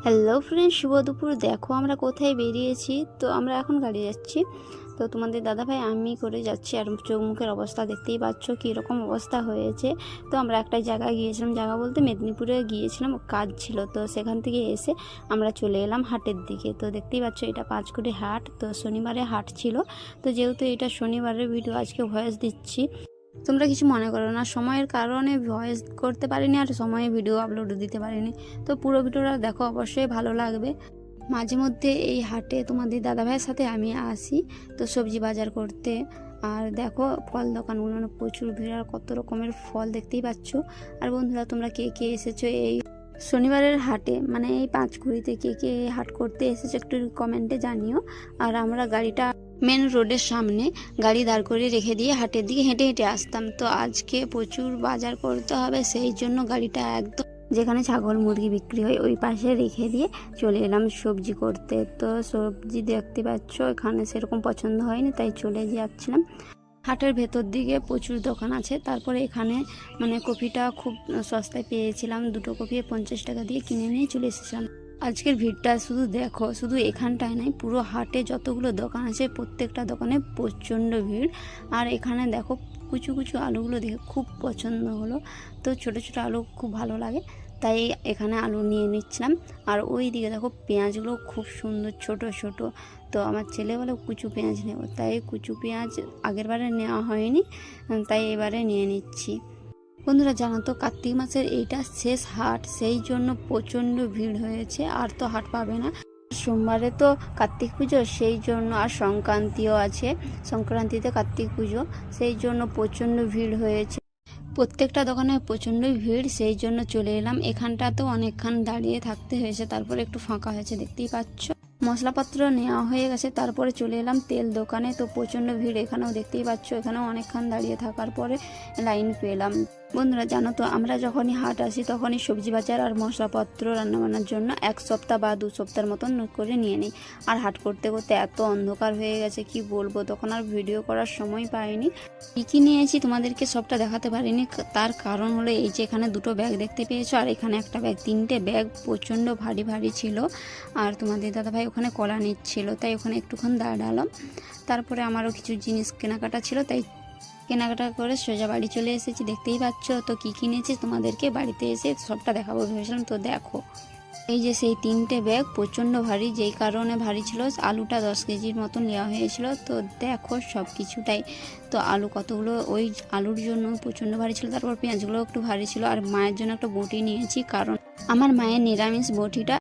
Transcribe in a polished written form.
Hello friend, শুভ দুপুর। দেখো আমরা কোথায় বেরিয়েছি। তো আমরা এখন গাড়ি যাচ্ছি। তো তোমাদের দাদাভাই আমি করে যাচ্ছি, আর চোখ মুখের অবস্থা দেখতেই পাচ্ছ কীরকম অবস্থা হয়েছে। তো আমরা একটা জায়গায় গিয়েছিলাম, জায়গা বলতে মেদিনীপুরে গিয়েছিলাম, কাজ ছিল। তো সেখান থেকে এসে আমরা চলে এলাম হাটের দিকে। তো দেখতেই পাচ্ছ এটা পাঁচকুড়ি হাট। তো শনিবারে হাট ছিল। তো যেহেতু এটা শনিবারের ভিডিও আজকে ভয়েস দিচ্ছি, তোমরা কিছু মনে করো না, সময়ের কারণে ভয়েস করতে পারিনি আর সময়ে ভিডিও আপলোড দিতে পারিনি। তো পুরো ভিডিওটা দেখো, অবশ্যই ভালো লাগবে। মাঝে মধ্যে এই হাটে তোমাদের দাদাভাইয়ের সাথে আমি আসি তো সবজি বাজার করতে। আর দেখো ফল দোকানগুলো প্রচুর ভিড়, আর কত রকমের ফল দেখতেই পাচ্ছ। আর বন্ধুরা, তোমরা কে কে এসেছো এই শনিবারের হাটে, মানে এই পাঁচকুড়িতে কে কে হাট করতে এসেছো একটু কমেন্টে জানিও। আর আমরা গাড়িটা মেন রোডের সামনে গাড়ি দাঁড় করে রেখে দিয়ে হাটের দিকে হেঁটে হেঁটে আসতাম। তো আজকে প্রচুর বাজার করতে হবে, সেই জন্য গাড়িটা একদম যেখানে ছাগল মুরগি বিক্রি হয় ওই পাশে রেখে দিয়ে চলে এলাম সবজি করতে। তো সবজি দেখতে পাচ্ছ এখানে সেরকম পছন্দ হয়নি, তাই চলে যাচ্ছিলাম। হাটের ভেতর দিকে প্রচুর দোকান আছে। তারপরে এখানে মানে কপিটা খুব সস্তায় পেয়েছিলাম, দুটো কপি 50 টাকা দিয়ে কিনে নিয়ে চলে এসেছিলাম। আজকের ভিড়টা শুধু দেখো, শুধু এখানটায় নয়, পুরো হাটে যতগুলো দোকান আছে প্রত্যেকটা দোকানে প্রচণ্ড ভিড়। আর এখানে দেখো কুচু কুচু আলুগুলো দেখে খুব পছন্দ হলো। তো ছোটো ছোটো আলু খুব ভালো লাগে, তাই এখানে আলু নিয়ে নিচ্ছিলাম। আর ওই দিকে দেখো পেঁয়াজগুলো খুব সুন্দর ছোট ছোট। তো আমার ছেলে বলে কুচু পেঁয়াজ নেব, তাই কুচু পেঁয়াজ আগের বারে নেওয়া হয়নি, তাই এবারে নিয়ে নিচ্ছি। বন্ধুরা, জানো তো কার্তিক মাসের এইটা শেষ হাট, সেই জন্য প্রচণ্ড ভিড় হয়েছে। আর তো হাট পাবে না, সোমবারে তো কার্তিক পুজো, সেই জন্য। আর সংক্রান্তিও আছে, সংক্রান্তিতে কার্তিক পুজো, সেই জন্য প্রচণ্ড ভিড় হয়েছে। প্রত্যেকটা দোকানে প্রচণ্ড ভিড়, সেই জন্য চলে এলাম। এখানটা তো অনেকক্ষণ দাঁড়িয়ে থাকতে হয়েছে, তারপরে একটু ফাঁকা হয়েছে দেখতেই পাচ্ছ। মশলাপত্র নেওয়া হয়ে গেছে, তারপরে চলে এলাম তেল দোকানে। তো প্রচণ্ড ভিড় এখানেও দেখতেই পাচ্ছ, এখানেও অনেকক্ষণ দাঁড়িয়ে থাকার পরে লাইন পেলাম। বন্ধুরা, জানো তো আমরা যখনই হাট আসি তখনই সবজি বাজার আর মশলাপত্র রান্নাবান্নার জন্য 1 সপ্তাহ বা 2 সপ্তাহের মতন করে নিয়ে নিই। আর হাট করতে করতে এত অন্ধকার হয়ে গেছে কি বলবো, তখন আর ভিডিও করার সময় পাইনি। কী কী নিয়েছি তোমাদেরকে সবটা দেখাতে পারিনি, তার কারণ হলো এই যে এখানে দুটো ব্যাগ দেখতে পেয়েছো, আর এখানে একটা ব্যাগ, 3টে ব্যাগ প্রচণ্ড ভারী ভারী ছিল। আর তোমাদের দাদাভাই ওখানে কলা নিচ্ছিল, তাই ওখানে একটুক্ষণ দাঁড়ালাম। তারপরে আমারও কিছু জিনিস কেনাকাটা ছিল, তাই কেনাকাটা করে সোজা বাড়ি চলে এসেছি। দেখতেই পাচ্ছ তো কী কিনেছি, তোমাদেরকে বাড়িতে এসে সবটা দেখাবো ভেবেছিলাম। তো দেখো এই যে সেই 3টে ব্যাগ প্রচণ্ড ভারী, যেই কারণে ভারী ছিল আলুটা 10 কেজির মতন নেওয়া হয়েছিল। তো দেখো সব কিছুটাই, তো আলু কতগুলো, ওই আলুর জন্য প্রচণ্ড ভারী ছিল। তারপর পেঁয়াজগুলো একটু ভারী ছিল। আর মায়ের জন্য একটা বটি নিয়েছি, কারণ আমার মায়ের নিরামিষ বটিটা